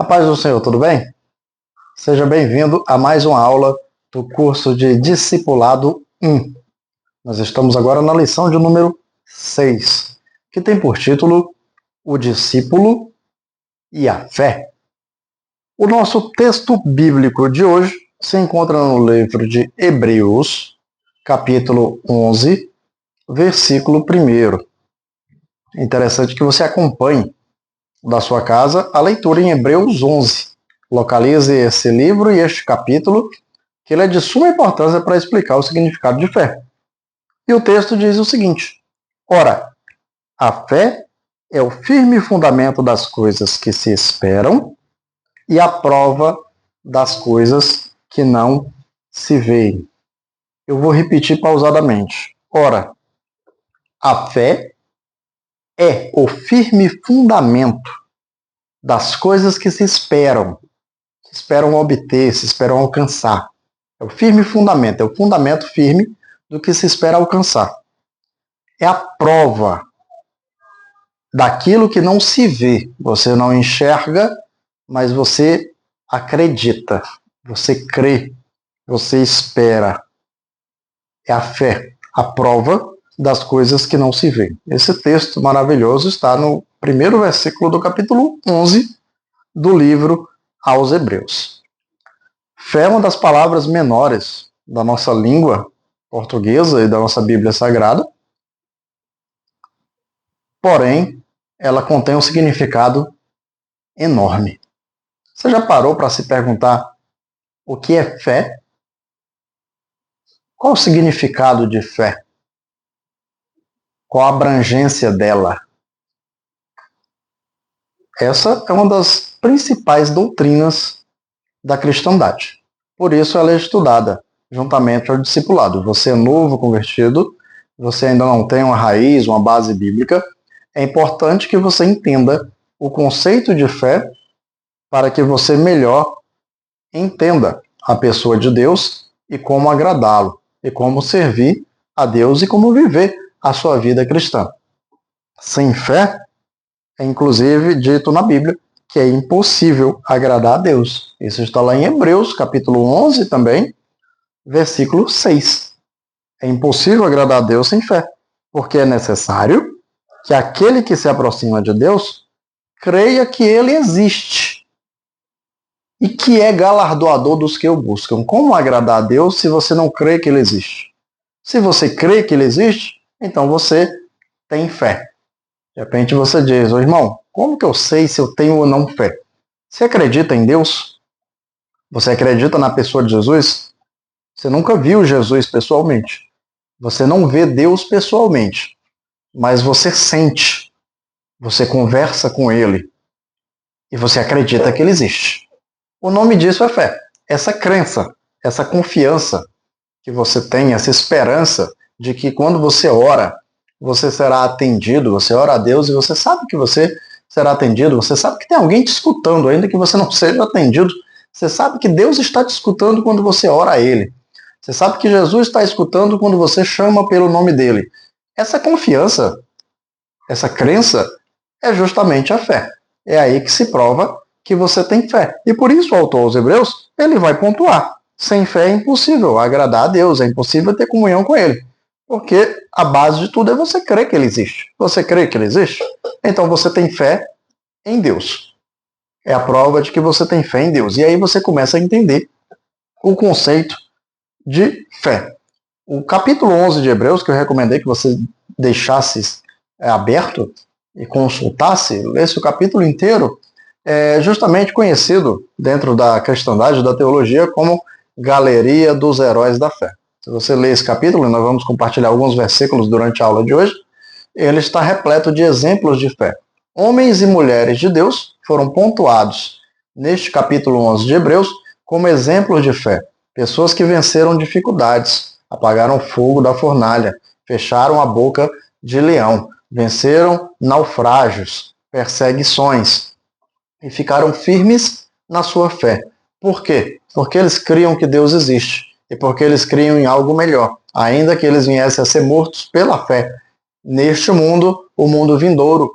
A paz do Senhor, tudo bem? Seja bem-vindo a mais uma aula do curso de Discipulado 1. Nós estamos agora na lição de número 6, que tem por título O Discípulo e a Fé. O nosso texto bíblico de hoje se encontra no livro de Hebreus, capítulo 11, versículo 1. É interessante que você acompanhe da sua casa a leitura em Hebreus 11. Localize esse livro e este capítulo, que ele é de suma importância para explicar o significado de fé. E o texto diz o seguinte: Ora, a fé é o firme fundamento das coisas que se esperam e a prova das coisas que não se veem. Eu vou repetir pausadamente. Ora, a fé é o firme fundamento das coisas que se esperam obter, se esperam alcançar. É o firme fundamento, é o fundamento firme do que se espera alcançar. É a prova daquilo que não se vê. Você não enxerga, mas você acredita, você crê, você espera. É a fé, a prova das coisas que não se vê. Esse texto maravilhoso está no primeiro versículo do capítulo 11 do livro aos Hebreus. Fé é uma das palavras menores da nossa língua portuguesa e da nossa Bíblia Sagrada, porém, ela contém um significado enorme. Você já parou para se perguntar o que é fé? Qual o significado de fé? Qual a abrangência dela? Essa é uma das principais doutrinas da cristandade. Por isso ela é estudada juntamente ao discipulado. Você é novo convertido, você ainda não tem uma raiz, uma base bíblica, é importante que você entenda o conceito de fé para que você melhor entenda a pessoa de Deus e como agradá-lo, e como servir a Deus e como viver a sua vida cristã. Sem fé, é inclusive dito na Bíblia que é impossível agradar a Deus. Isso está lá em Hebreus, capítulo 11 também, versículo 6. É impossível agradar a Deus sem fé, porque é necessário que aquele que se aproxima de Deus creia que ele existe e que é galardoador dos que o buscam. Como agradar a Deus se você não crê que ele existe? Se você crê que ele existe, então você tem fé. De repente você diz: ô irmão, como que eu sei se eu tenho ou não fé? Você acredita em Deus? Você acredita na pessoa de Jesus? Você nunca viu Jesus pessoalmente. Você não vê Deus pessoalmente. Mas você sente. Você conversa com Ele. E você acredita que Ele existe. O nome disso é fé. Essa crença, essa confiança que você tem, essa esperança de que quando você ora, você será atendido. Você ora a Deus e você sabe que você será atendido. Você sabe que tem alguém te escutando, ainda que você não seja atendido. Você sabe que Deus está te escutando quando você ora a Ele. Você sabe que Jesus está escutando quando você chama pelo nome dele. Essa confiança, essa crença, é justamente a fé. É aí que se prova que você tem fé. E por isso o autor aos Hebreus, ele vai pontuar. Sem fé é impossível agradar a Deus, é impossível ter comunhão com Ele. Porque a base de tudo é você crer que Ele existe. Você crê que Ele existe? Então você tem fé em Deus. É a prova de que você tem fé em Deus. E aí você começa a entender o conceito de fé. O capítulo 11 de Hebreus, que eu recomendei que você deixasse aberto e consultasse, lesse o capítulo inteiro, é justamente conhecido dentro da cristandade, da teologia, como Galeria dos Heróis da Fé. Se você ler esse capítulo, e nós vamos compartilhar alguns versículos durante a aula de hoje, ele está repleto de exemplos de fé. Homens e mulheres de Deus foram pontuados neste capítulo 11 de Hebreus como exemplos de fé. Pessoas que venceram dificuldades, apagaram o fogo da fornalha, fecharam a boca de leão, venceram naufrágios, perseguições e ficaram firmes na sua fé. Por quê? Porque eles criam que Deus existe e porque eles criam em algo melhor, ainda que eles viessem a ser mortos pela fé neste mundo, o mundo vindouro,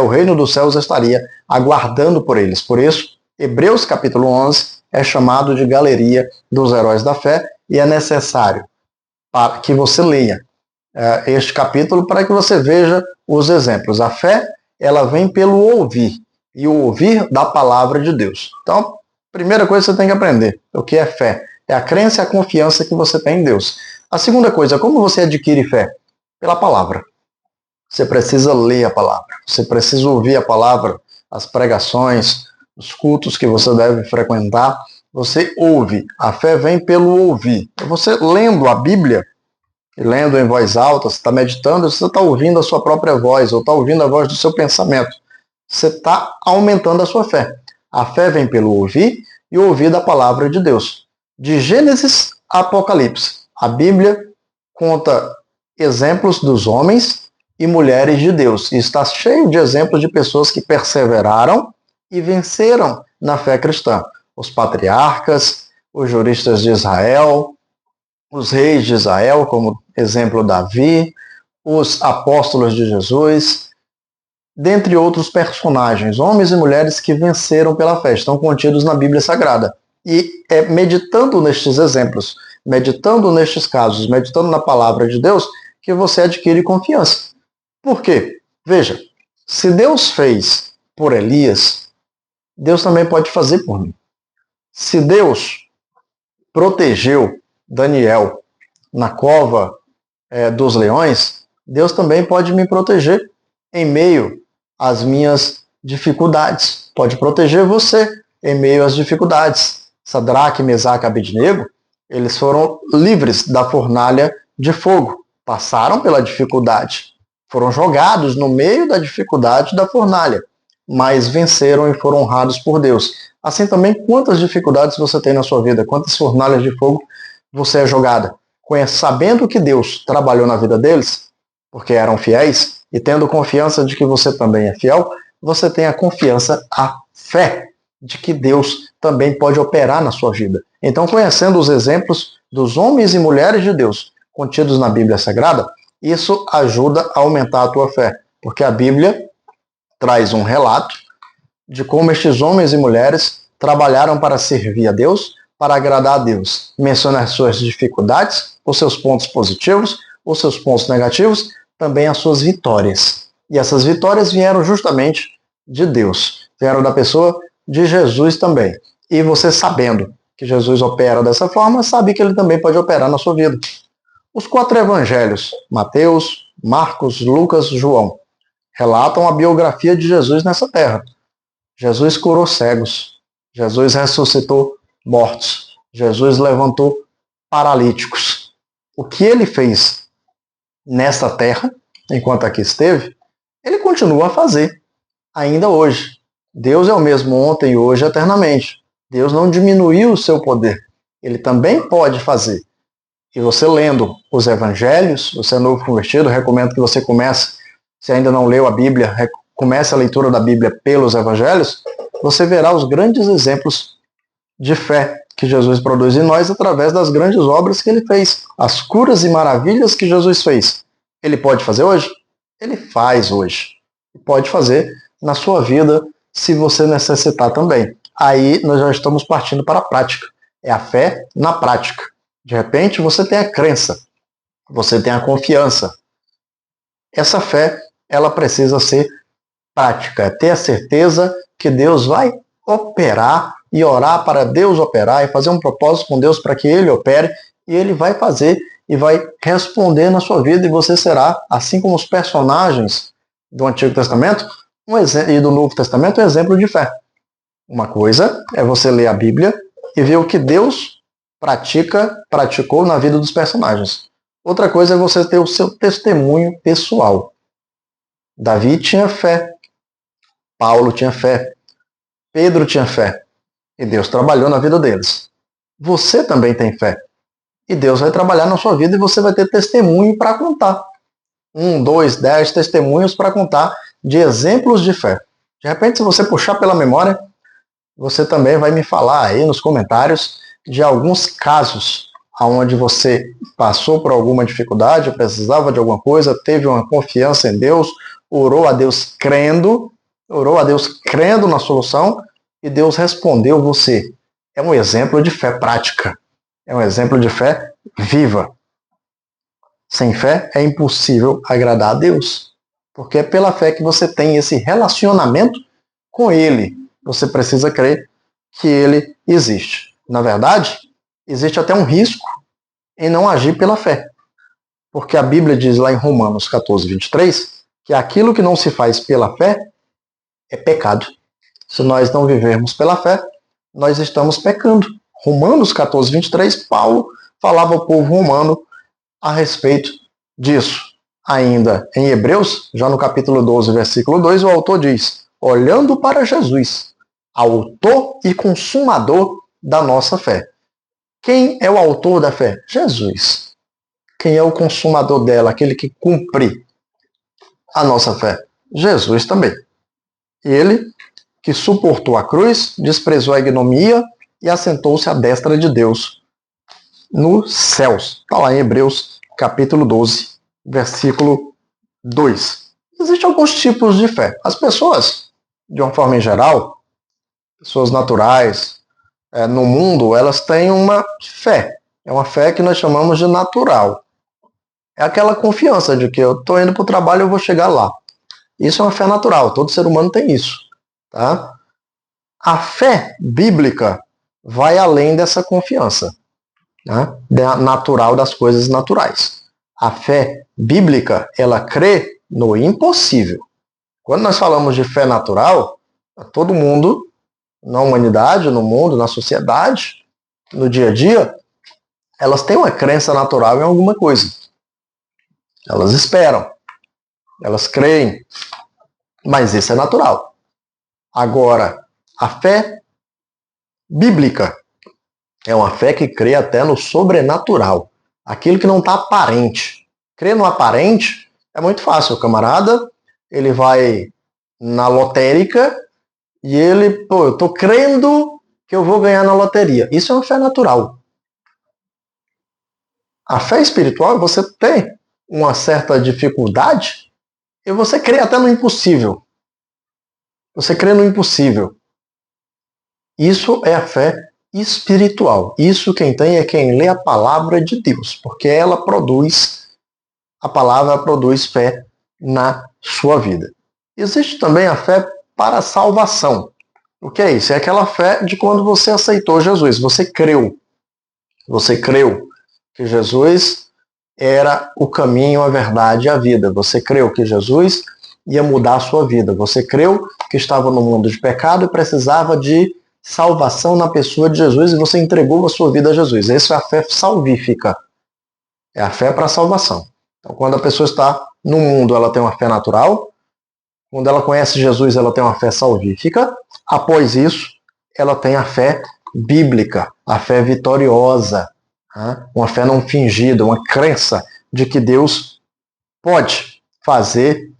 o reino dos céus estaria aguardando por eles. Por isso, Hebreus capítulo 11 é chamado de galeria dos heróis da fé, e é necessário para que você leia este capítulo para que você veja os exemplos. A fé, ela vem pelo ouvir, e o ouvir da palavra de Deus. Então, primeira coisa que você tem que aprender, o que é fé? É a crença e a confiança que você tem em Deus. A segunda coisa, como você adquire fé? Pela palavra. Você precisa ler a palavra, você precisa ouvir a palavra, as pregações, os cultos que você deve frequentar. Você ouve, a fé vem pelo ouvir. Você lendo a Bíblia, lendo em voz alta, você está meditando, você está ouvindo a sua própria voz, ou está ouvindo a voz do seu pensamento. Você está aumentando a sua fé. A fé vem pelo ouvir e ouvir da palavra de Deus. De Gênesis a Apocalipse, a Bíblia conta exemplos dos homens e mulheres de Deus. E está cheio de exemplos de pessoas que perseveraram e venceram na fé cristã. Os patriarcas, os juristas de Israel, os reis de Israel, como exemplo Davi, os apóstolos de Jesus, dentre outros personagens, homens e mulheres que venceram pela fé, estão contidos na Bíblia Sagrada. E é meditando nestes exemplos, meditando nestes casos, meditando na palavra de Deus, que você adquire confiança. Por quê? Veja, se Deus fez por Elias, Deus também pode fazer por mim. Se Deus protegeu Daniel na cova dos leões, Deus também pode me proteger em meio às minhas dificuldades. Pode proteger você em meio às dificuldades. Sadraque, Mesaque e Abednego, eles foram livres da fornalha de fogo. Passaram pela dificuldade. Foram jogados no meio da dificuldade da fornalha, mas venceram e foram honrados por Deus. Assim também, quantas dificuldades você tem na sua vida, quantas fornalhas de fogo você é jogada. Sabendo que Deus trabalhou na vida deles, porque eram fiéis, e tendo confiança de que você também é fiel, você tem a confiança, a fé de que Deus também pode operar na sua vida. Então, conhecendo os exemplos dos homens e mulheres de Deus contidos na Bíblia Sagrada, isso ajuda a aumentar a tua fé, porque a Bíblia traz um relato de como estes homens e mulheres trabalharam para servir a Deus, para agradar a Deus. Menciona as suas dificuldades, os seus pontos positivos, os seus pontos negativos, também as suas vitórias. E essas vitórias vieram justamente de Deus, vieram da pessoa de Jesus também. E você, sabendo que Jesus opera dessa forma, sabe que ele também pode operar na sua vida. Os 4 evangelhos, Mateus, Marcos, Lucas, João, relatam a biografia de Jesus nessa terra. Jesus curou cegos, Jesus ressuscitou mortos, Jesus levantou paralíticos. O que ele fez nesta terra, enquanto aqui esteve, ele continua a fazer, ainda hoje. Deus é o mesmo ontem, hoje, eternamente. Deus não diminuiu o seu poder. Ele também pode fazer. E você lendo os evangelhos, você é novo convertido, recomendo que você comece, se ainda não leu a Bíblia, comece a leitura da Bíblia pelos evangelhos, você verá os grandes exemplos de fé que Jesus produz em nós através das grandes obras que ele fez. As curas e maravilhas que Jesus fez. Ele pode fazer hoje? Ele faz hoje. Pode fazer na sua vida se você necessitar também. Aí nós já estamos partindo para a prática. É a fé na prática. De repente você tem a crença, você tem a confiança. Essa fé, ela precisa ser prática, é ter a certeza que Deus vai operar e orar para Deus operar e fazer um propósito com Deus para que Ele opere e Ele vai fazer e vai responder na sua vida e você será, assim como os personagens do Antigo Testamento e do Novo Testamento, um exemplo de fé. Uma coisa é você ler a Bíblia e ver o que Deus praticou na vida dos personagens. Outra coisa é você ter o seu testemunho pessoal. Davi tinha fé, Paulo tinha fé, Pedro tinha fé, e Deus trabalhou na vida deles. Você também tem fé, e Deus vai trabalhar na sua vida e você vai ter testemunho para contar. 1, 2, 10 testemunhos para contar de exemplos de fé. De repente, se você puxar pela memória, você também vai me falar aí nos comentários de alguns casos onde você passou por alguma dificuldade, precisava de alguma coisa, teve uma confiança em Deus, orou a Deus crendo na solução e Deus respondeu você. É um exemplo de fé prática. É um exemplo de fé viva. Sem fé é impossível agradar a Deus. Porque é pela fé que você tem esse relacionamento com Ele. Você precisa crer que Ele existe. Na verdade, existe até um risco em não agir pela fé. Porque a Bíblia diz lá em Romanos 14, 23, que aquilo que não se faz pela fé é pecado. Se nós não vivermos pela fé, nós estamos pecando. Romanos 14, 23, Paulo falava ao povo romano a respeito disso. Ainda em Hebreus, já no capítulo 12, versículo 2, o autor diz: olhando para Jesus, autor e consumador da nossa fé. Quem é o autor da fé? Jesus. Quem é o consumador dela? Aquele que cumpre a nossa fé? Jesus também. Ele que suportou a cruz, desprezou a ignomia e assentou-se à destra de Deus nos céus. Está lá em Hebreus, capítulo 12, versículo 2. Existem alguns tipos de fé. As pessoas, de uma forma em geral, pessoas naturais, no mundo, elas têm uma fé. É uma fé que nós chamamos de natural. É aquela confiança de que eu estou indo para o trabalho e eu vou chegar lá. Isso é uma fé natural, todo ser humano tem isso. Tá? A fé bíblica vai além dessa confiança, né? Natural das coisas naturais. A fé bíblica, ela crê no impossível. Quando nós falamos de fé natural, todo mundo, na humanidade, no mundo, na sociedade, no dia a dia, elas têm uma crença natural em alguma coisa. Elas esperam, elas creem, mas isso é natural. Agora, a fé bíblica é uma fé que crê até no sobrenatural, aquilo que não está aparente. Crer no aparente é muito fácil. O camarada, ele vai na lotérica e ele, eu estou crendo que eu vou ganhar na loteria. Isso é uma fé natural. A fé espiritual, você tem uma certa dificuldade e você crê até no impossível. Você crê no impossível. Isso é a fé espiritual. Isso quem tem é quem lê a palavra de Deus, porque a palavra produz fé na sua vida. Existe também a fé para a salvação. O que é isso? É aquela fé de quando você aceitou Jesus, você creu. Você creu que Jesus era o caminho, a verdade e a vida. Você creu que Jesus ia mudar a sua vida. Você creu que estava no mundo de pecado e precisava de salvação na pessoa de Jesus e você entregou a sua vida a Jesus. Essa é a fé salvífica. É a fé para a salvação. Então, quando a pessoa está no mundo, ela tem uma fé natural. Quando ela conhece Jesus, ela tem uma fé salvífica. Após isso, ela tem a fé bíblica, a fé vitoriosa, uma fé não fingida, uma crença de que Deus pode fazer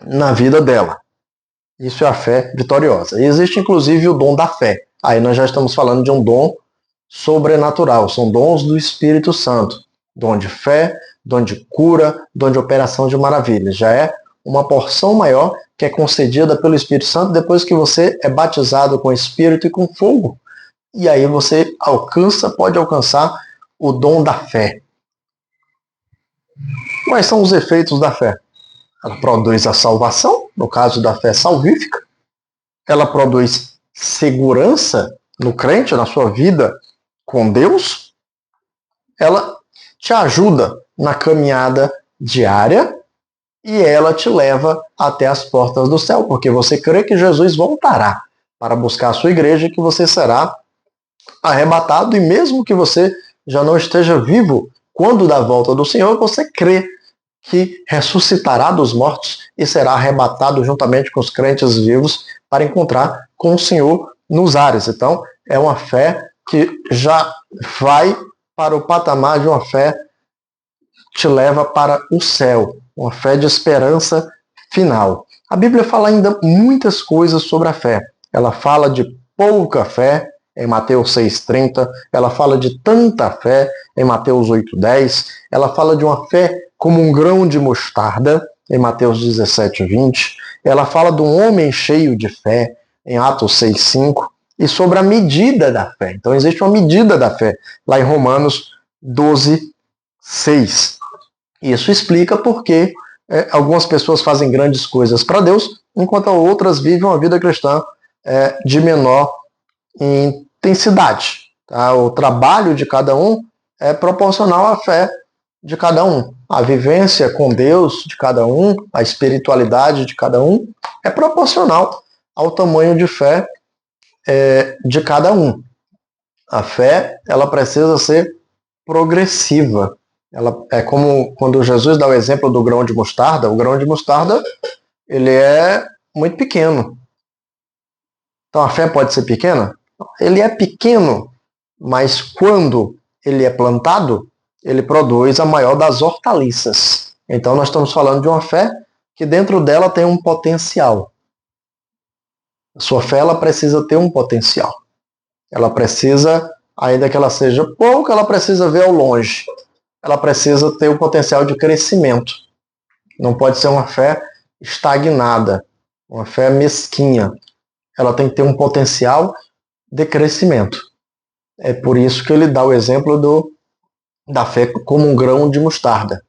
na vida dela. Isso é a fé vitoriosa. E existe inclusive o dom da fé. Aí nós já estamos falando de um dom sobrenatural. São dons do Espírito Santo. Dom de fé, dom de cura, dom de operação de maravilhas. Já é uma porção maior que é concedida pelo Espírito Santo depois que você é batizado com Espírito e com fogo. E aí você pode alcançar o dom da fé. Quais são os efeitos da fé? Ela produz a salvação, no caso da fé salvífica. Ela produz segurança no crente, na sua vida com Deus. Ela te ajuda na caminhada diária e ela te leva até as portas do céu, porque você crê que Jesus voltará para buscar a sua igreja e que você será arrebatado, e mesmo que você já não esteja vivo quando da volta do Senhor, você crê que ressuscitará dos mortos e será arrebatado juntamente com os crentes vivos para encontrar com o Senhor nos ares. Então, é uma fé que já vai para o patamar de uma fé que te leva para o céu, uma fé de esperança final. A Bíblia fala ainda muitas coisas sobre a fé. Ela fala de pouca fé, em Mateus 6,30, ela fala de tanta fé, em Mateus 8,10, ela fala de uma fé como um grão de mostarda, em Mateus 17:20. Ela fala de um homem cheio de fé, em Atos 6:5, e sobre a medida da fé. Então existe uma medida da fé, lá em Romanos 12:6. Isso explica porque algumas pessoas fazem grandes coisas para Deus, enquanto outras vivem uma vida cristã de menor intensidade. Tá? O trabalho de cada um é proporcional à fé de cada um. A vivência com Deus de cada um, a espiritualidade de cada um, é proporcional ao tamanho de fé de cada um. A fé, ela precisa ser progressiva. Ela é como quando Jesus dá o exemplo do grão de mostarda. O grão de mostarda, ele é muito pequeno. Então a fé pode ser pequena? Ele é pequeno, mas quando ele é plantado, ele produz a maior das hortaliças. Então nós estamos falando de uma fé que dentro dela tem um potencial. A sua fé, ela precisa ter um potencial. Ela precisa, ainda que ela seja pouca, ela precisa ver ao longe. Ela precisa ter o potencial de crescimento. Não pode ser uma fé estagnada, uma fé mesquinha. Ela tem que ter um potencial de crescimento. É por isso que ele dá o exemplo da fé como um grão de mostarda.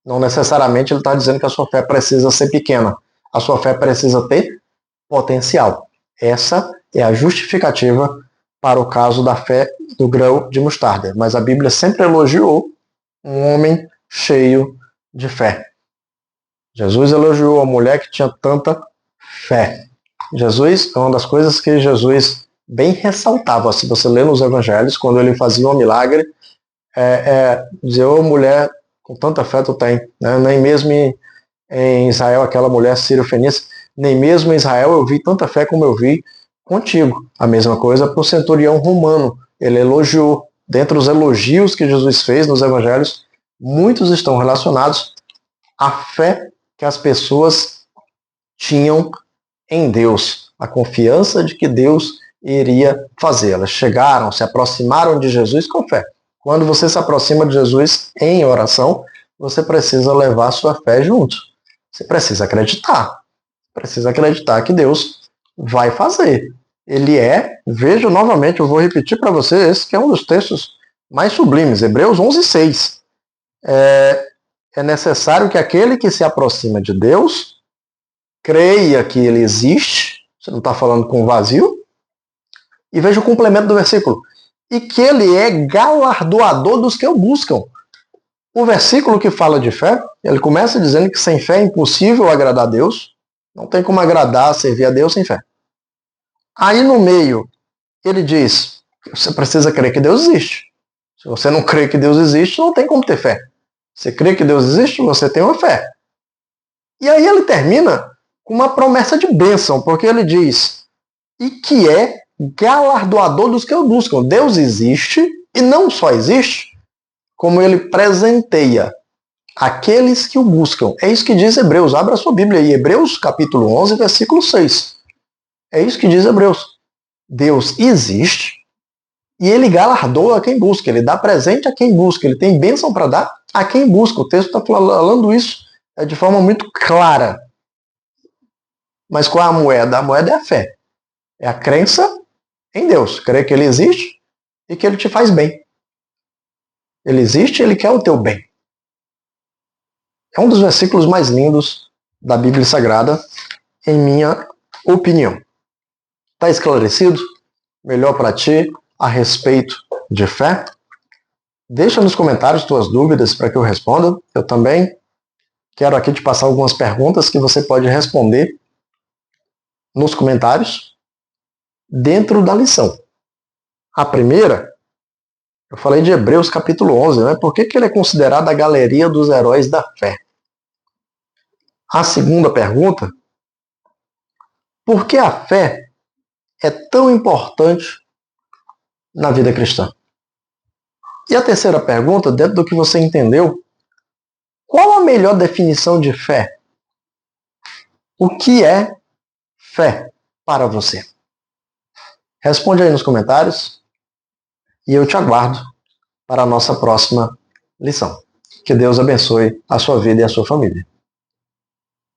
Não necessariamente ele está dizendo que a sua fé precisa ser pequena. A sua fé precisa ter potencial. Essa é a justificativa para o caso da fé do grão de mostarda. Mas a Bíblia sempre elogiou um homem cheio de fé. Jesus elogiou a mulher que tinha tanta fé. Jesus, é uma das coisas que Jesus bem ressaltava. Se você lê nos evangelhos, quando ele fazia um milagre, dizer, ô mulher, com tanta fé tu tem. Né? Nem mesmo em Israel, aquela mulher sírio-fenícia, nem mesmo em Israel eu vi tanta fé como eu vi contigo. A mesma coisa para o centurião romano. Ele elogiou. Dentre os elogios que Jesus fez nos evangelhos, muitos estão relacionados à fé que as pessoas tinham em Deus, a confiança de que Deus iria fazer. Elas chegaram, se aproximaram de Jesus com fé. Quando você se aproxima de Jesus em oração, você precisa levar a sua fé junto. Você precisa acreditar. Precisa acreditar que Deus vai fazer. Ele veja novamente, eu vou repetir para você, esse que é um dos textos mais sublimes, Hebreus 11:6. É necessário que aquele que se aproxima de Deus creia que ele existe, você não está falando com vazio, e veja o complemento do versículo, e que ele é galardoador dos que o buscam. O versículo que fala de fé, ele começa dizendo que sem fé é impossível agradar a Deus, não tem como agradar, servir a Deus sem fé. Aí no meio, ele diz, você precisa crer que Deus existe. Se você não crê que Deus existe, não tem como ter fé. Você crê que Deus existe, você tem uma fé. E aí ele termina com uma promessa de bênção, porque ele diz, e que é galardoador dos que o buscam. Deus existe, e não só existe, como ele presenteia aqueles que o buscam. É isso que diz Hebreus. Abra a sua Bíblia aí, Hebreus capítulo 11, versículo 6. É isso que diz Hebreus. Deus existe e ele galardoa a quem busca. Ele dá presente a quem busca. Ele tem bênção para dar a quem busca. O texto está falando isso de forma muito clara. Mas qual é a moeda? A moeda é a fé. É a crença em Deus. Crer que ele existe e que ele te faz bem. Ele existe e ele quer o teu bem. É um dos versículos mais lindos da Bíblia Sagrada, em minha opinião. Está esclarecido? Melhor para ti a respeito de fé? Deixa nos comentários tuas dúvidas para que eu responda. Eu também quero aqui te passar algumas perguntas que você pode responder nos comentários dentro da lição. A primeira, eu falei de Hebreus capítulo 11, né? Por que ele é considerado a galeria dos heróis da fé? A segunda pergunta, por que a fé é tão importante na vida cristã? E a terceira pergunta, dentro do que você entendeu, qual a melhor definição de fé? O que é fé para você? Responde aí nos comentários e eu te aguardo para a nossa próxima lição. Que Deus abençoe a sua vida e a sua família.